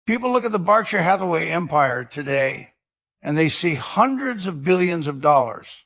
People look at the Berkshire Hathaway empire today, and they see hundreds of billions of dollars.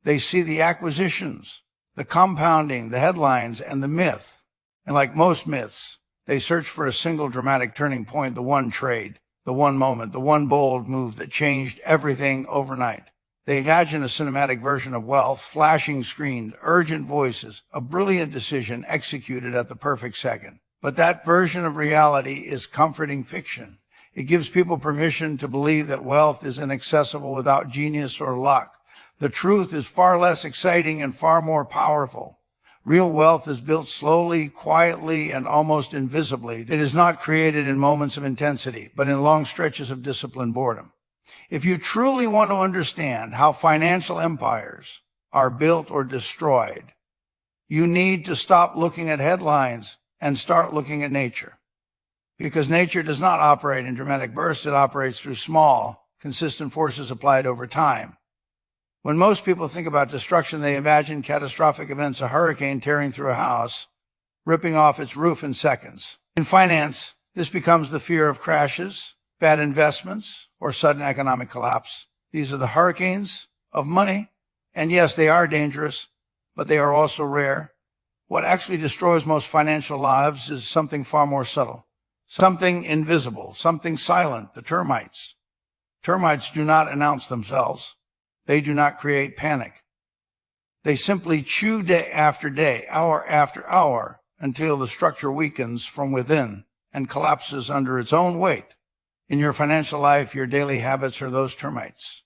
They see the acquisitions, the compounding, the headlines, and the myth. And like most myths, they search for a single dramatic turning point, the one trade, the one moment, the one bold move that changed everything overnight. They imagine a cinematic version of wealth, flashing screens, urgent voices, a brilliant decision executed at the perfect second. But that version of reality is comforting fiction. It gives people permission to believe that wealth is inaccessible without genius or luck. The truth is far less exciting and far more powerful. Real wealth is built slowly, quietly, and almost invisibly. It is not created in moments of intensity, but in long stretches of disciplined boredom. If you truly want to understand how financial empires are built or destroyed, you need to stop looking at headlines and start looking at nature. Because nature does not operate in dramatic bursts, it operates through small, consistent forces applied over time. When most people think about destruction, they imagine catastrophic events, a hurricane tearing through a house, ripping off its roof in seconds. In finance, this becomes the fear of crashes, bad investments, or sudden economic collapse. These are the hurricanes of money, and yes, they are dangerous, but they are also rare. What actually destroys most financial lives is something far more subtle, something invisible, something silent, the termites. Termites do not announce themselves. They do not create panic. They simply chew day after day, hour after hour, until the structure weakens from within and collapses under its own weight. In your financial life, your daily habits are those termites.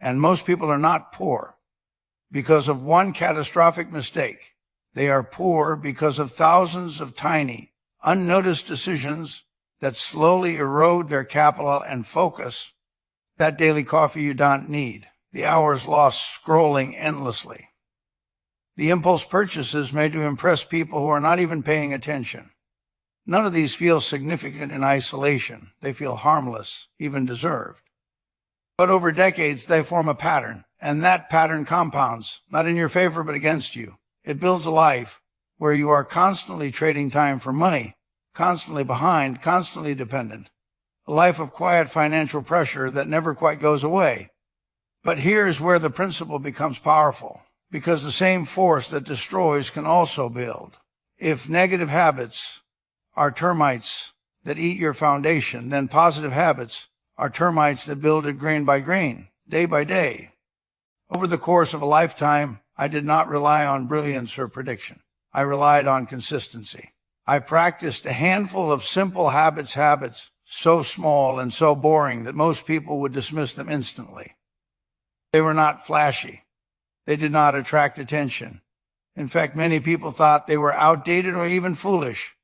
And most people are not poor because of one catastrophic mistake. They are poor because of thousands of tiny, unnoticed decisions that slowly erode their capital and focus. That daily coffee you don't need. The hours lost scrolling endlessly. The impulse purchases made to impress people who are not even paying attention. None of these feel significant in isolation. They feel harmless, even deserved. But over decades, they form a pattern, and that pattern compounds, not in your favor, but against you. It builds a life where you are constantly trading time for money, constantly behind, constantly dependent. A life of quiet financial pressure that never quite goes away. But here's where the principle becomes powerful, because the same force that destroys can also build. If negative habits are termites that eat your foundation, then positive habits are termites that build it grain by grain, day by day. Over the course of a lifetime, I did not rely on brilliance or prediction. I relied on consistency. I practiced a handful of simple habits so small and so boring that most people would dismiss them instantly. They were not flashy. They did not attract attention. In fact, many people thought they were outdated or even foolish.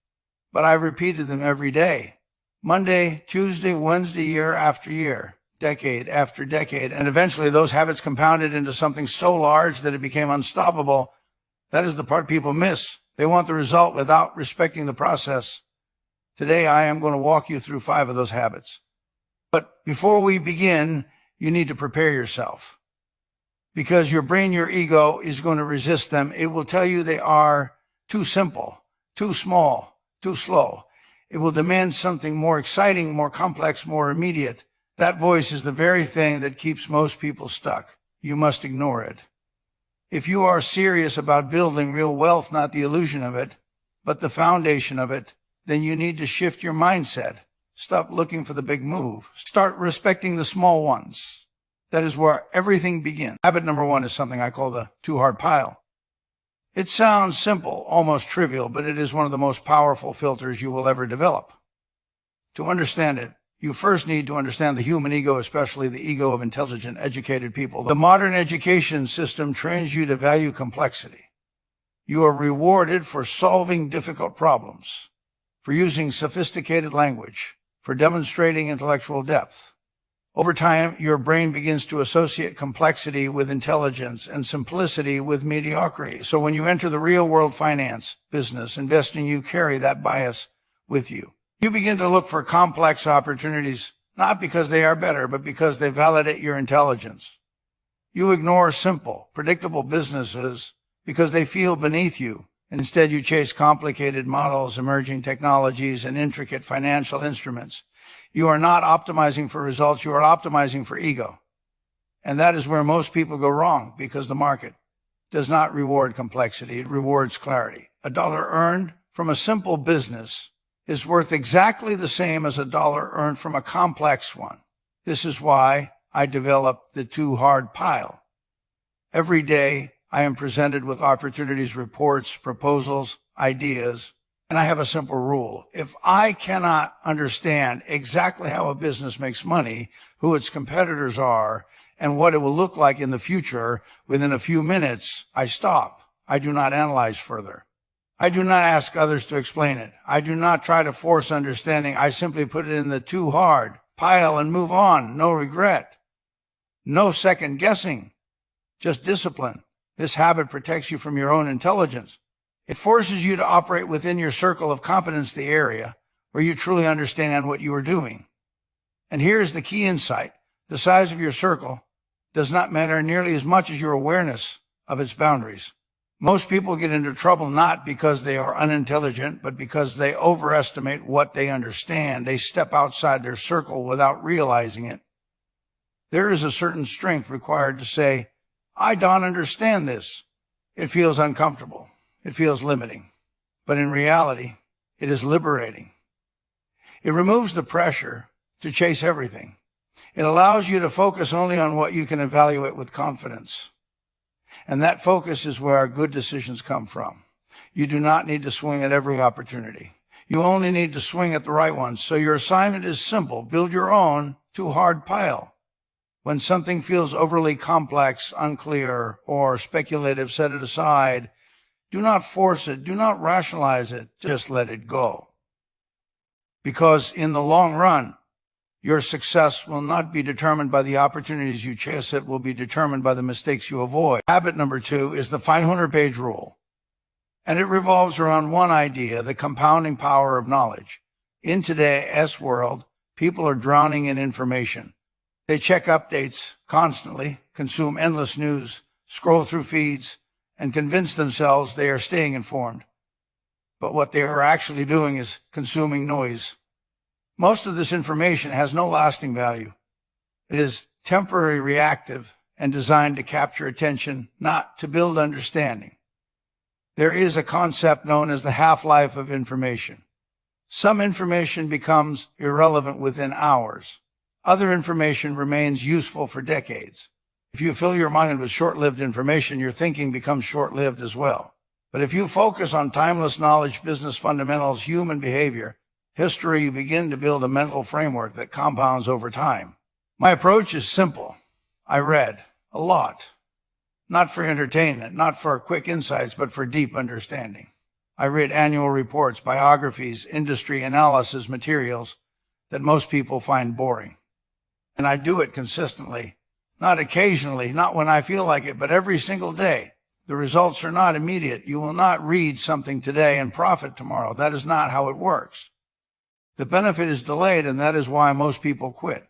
But I repeated them every day. Monday, Tuesday, Wednesday, year after year, decade after decade. And eventually those habits compounded into something so large that it became unstoppable. That is the part people miss. They want the result without respecting the process. Today, I am going to walk you through 5 of those habits. But before we begin, you need to prepare yourself. Because your brain, your ego, is going to resist them. It will tell you they are too simple, too small, too slow. It will demand something more exciting, more complex, more immediate. That voice is the very thing that keeps most people stuck. You must ignore it. If you are serious about building real wealth, not the illusion of it, but the foundation of it, then you need to shift your mindset. Stop looking for the big move. Start respecting the small ones. That is where everything begins. Habit number 1 is something I call the too hard pile. It sounds simple, almost trivial, but it is one of the most powerful filters you will ever develop. To understand it, you first need to understand the human ego, especially the ego of intelligent, educated people. The modern education system trains you to value complexity. You are rewarded for solving difficult problems, for using sophisticated language, for demonstrating intellectual depth. Over time, your brain begins to associate complexity with intelligence and simplicity with mediocrity. So when you enter the real world finance, business, investing, you carry that bias with you. You begin to look for complex opportunities, not because they are better, but because they validate your intelligence. You ignore simple, predictable businesses because they feel beneath you. and instead you chase complicated models, emerging technologies, and intricate financial instruments, you are not optimizing for results, you are optimizing for ego. And that is where most people go wrong, because the market does not reward complexity, it rewards clarity. A dollar earned from a simple business is worth exactly the same as a dollar earned from a complex one. This is why I developed the too hard pile. Every day I am presented with opportunities, reports, proposals, ideas, and I have a simple rule. If I cannot understand exactly how a business makes money, who its competitors are, and what it will look like in the future, within a few minutes, I stop. I do not analyze further. I do not ask others to explain it. I do not try to force understanding. I simply put it in the too hard pile and move on. No regret. No second guessing. Just discipline. This habit protects you from your own intelligence. It forces you to operate within your circle of competence, the area where you truly understand what you are doing. And here's the key insight. The size of your circle does not matter nearly as much as your awareness of its boundaries. Most people get into trouble not because they are unintelligent, but because they overestimate what they understand. They step outside their circle without realizing it. There is a certain strength required to say, I don't understand this. It feels uncomfortable. It feels limiting. But in reality, it is liberating. It removes the pressure to chase everything. It allows you to focus only on what you can evaluate with confidence. And that focus is where our good decisions come from. You do not need to swing at every opportunity. You only need to swing at the right ones. So your assignment is simple. Build your own too hard pile. When something feels overly complex, unclear, or speculative, set it aside. Do not force it. Do not rationalize it. Just let it go. Because in the long run, your success will not be determined by the opportunities you chase. It will be determined by the mistakes you avoid. Habit number 2 is the 500-page rule. And it revolves around one idea, the compounding power of knowledge. In today's world, people are drowning in information. They check updates constantly, consume endless news, scroll through feeds, and convince themselves they are staying informed. But what they are actually doing is consuming noise. Most of this information has no lasting value. It is temporary, reactive, and designed to capture attention, not to build understanding. There is a concept known as the half-life of information. Some information becomes irrelevant within hours. Other information remains useful for decades. If you fill your mind with short-lived information, your thinking becomes short-lived as well. But if you focus on timeless knowledge, business fundamentals, human behavior, history, you begin to build a mental framework that compounds over time. My approach is simple. I read a lot, not for entertainment, not for quick insights, but for deep understanding. I read annual reports, biographies, industry analysis materials that most people find boring. And I do it consistently, not occasionally, not when I feel like it, but every single day. The results are not immediate. You will not read something today and profit tomorrow. That is not how it works. The benefit is delayed, and that is why most people quit.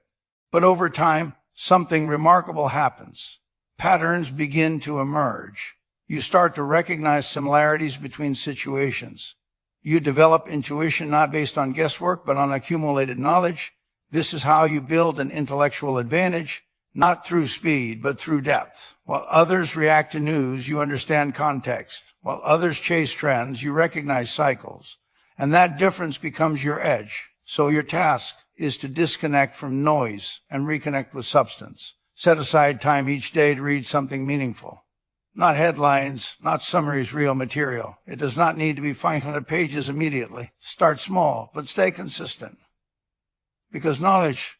But over time, something remarkable happens. Patterns begin to emerge. You start to recognize similarities between situations. You develop intuition not based on guesswork, but on accumulated knowledge. This is how you build an intellectual advantage, not through speed, but through depth. While others react to news, you understand context. While others chase trends, you recognize cycles. And that difference becomes your edge. So your task is to disconnect from noise and reconnect with substance. Set aside time each day to read something meaningful. Not headlines, not summaries, real material. It does not need to be 500 pages immediately. Start small, but stay consistent. Because knowledge,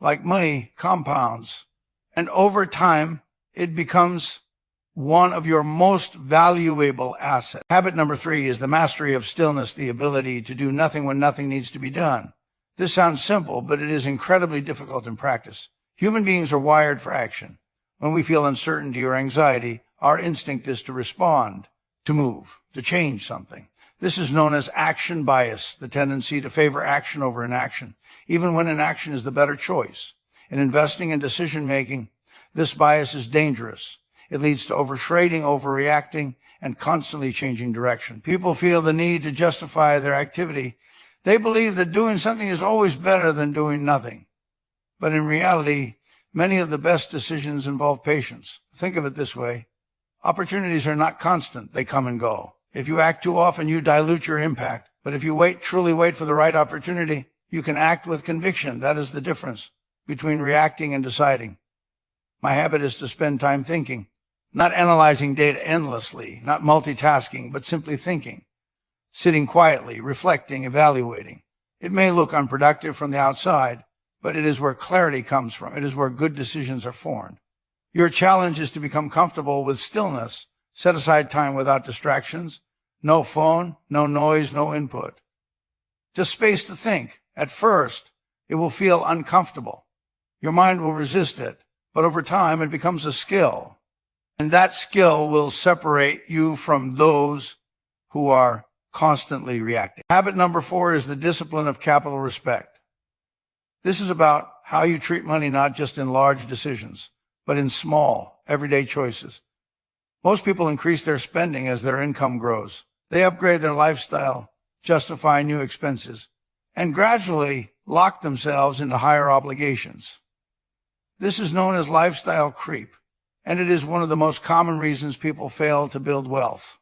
like money, compounds. And over time, it becomes one of your most valuable assets. Habit number 3 is the mastery of stillness, the ability to do nothing when nothing needs to be done. This sounds simple, but it is incredibly difficult in practice. Human beings are wired for action. When we feel uncertainty or anxiety, our instinct is to respond, to move, to change something. This is known as action bias, the tendency to favor action over inaction, even when inaction is the better choice. In investing and decision-making, this bias is dangerous. It leads to overtrading, overreacting, and constantly changing direction. People feel the need to justify their activity. They believe that doing something is always better than doing nothing. But in reality, many of the best decisions involve patience. Think of it this way. Opportunities are not constant. They come and go. If you act too often, you dilute your impact. But if you truly wait for the right opportunity, you can act with conviction. That is the difference between reacting and deciding. My habit is to spend time thinking, not analyzing data endlessly, not multitasking, but simply thinking, sitting quietly, reflecting, evaluating. It may look unproductive from the outside, but it is where clarity comes from. It is where good decisions are formed. Your challenge is to become comfortable with stillness. Set aside time without distractions, no phone, no noise, no input. Just space to think. At first, it will feel uncomfortable. Your mind will resist it, but over time it becomes a skill. And that skill will separate you from those who are constantly reacting. Habit number 4 is the discipline of capital respect. This is about how you treat money, not just in large decisions, but in small, everyday choices. Most people increase their spending as their income grows. They upgrade their lifestyle, justify new expenses, and gradually lock themselves into higher obligations. This is known as lifestyle creep, and it is one of the most common reasons people fail to build wealth.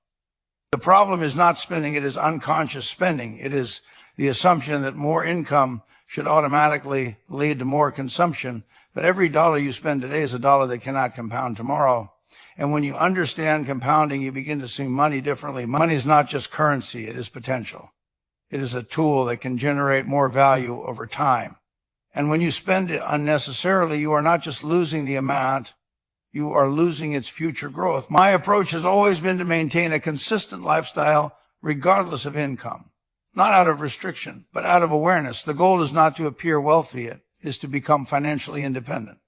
The problem is not spending, it is unconscious spending. It is the assumption that more income should automatically lead to more consumption, but every dollar you spend today is a dollar that cannot compound tomorrow. And when you understand compounding, you begin to see money differently. Money is not just currency, it is potential. It is a tool that can generate more value over time. And when you spend it unnecessarily, you are not just losing the amount, you are losing its future growth. My approach has always been to maintain a consistent lifestyle regardless of income. Not out of restriction, but out of awareness. The goal is not to appear wealthy, it is to become financially independent.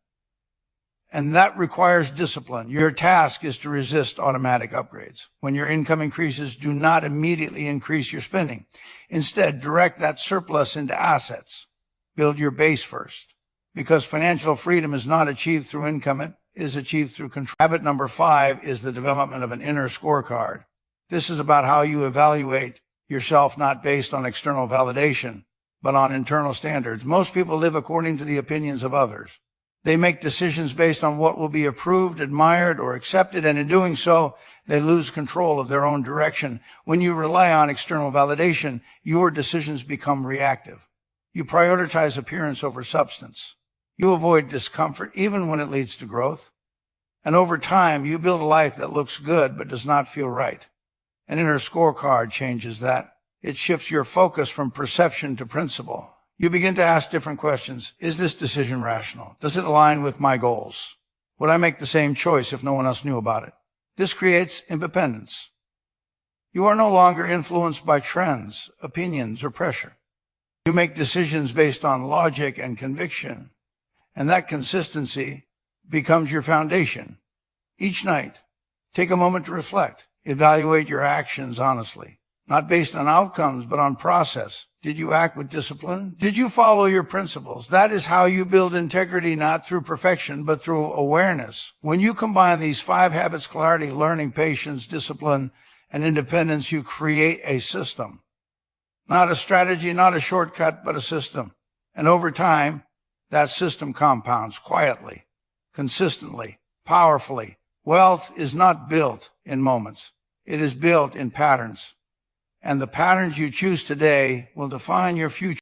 And that requires discipline. Your task is to resist automatic upgrades. When your income increases, do not immediately increase your spending. Instead, direct that surplus into assets. Build your base first. Because financial freedom is not achieved through income, it is achieved through control. Habit number 5 is the development of an inner scorecard. This is about how you evaluate yourself, not based on external validation, but on internal standards. Most people live according to the opinions of others. They make decisions based on what will be approved, admired, or accepted, and in doing so, they lose control of their own direction. When you rely on external validation, your decisions become reactive. You prioritize appearance over substance. You avoid discomfort, even when it leads to growth. And over time, you build a life that looks good but does not feel right. An inner scorecard changes that. It shifts your focus from perception to principle. You begin to ask different questions. Is this decision rational? Does it align with my goals? Would I make the same choice if no one else knew about it? This creates independence. You are no longer influenced by trends, opinions, or pressure. You make decisions based on logic and conviction, and that consistency becomes your foundation. Each night, take a moment to reflect. Evaluate your actions honestly, not based on outcomes, but on process. Did you act with discipline? Did you follow your principles? That is how you build integrity, not through perfection, but through awareness. When you combine these 5 habits, clarity, learning, patience, discipline, and independence, you create a system. Not a strategy, not a shortcut, but a system. And over time, that system compounds quietly, consistently, powerfully. Wealth is not built in moments. It is built in patterns. And the patterns you choose today will define your future.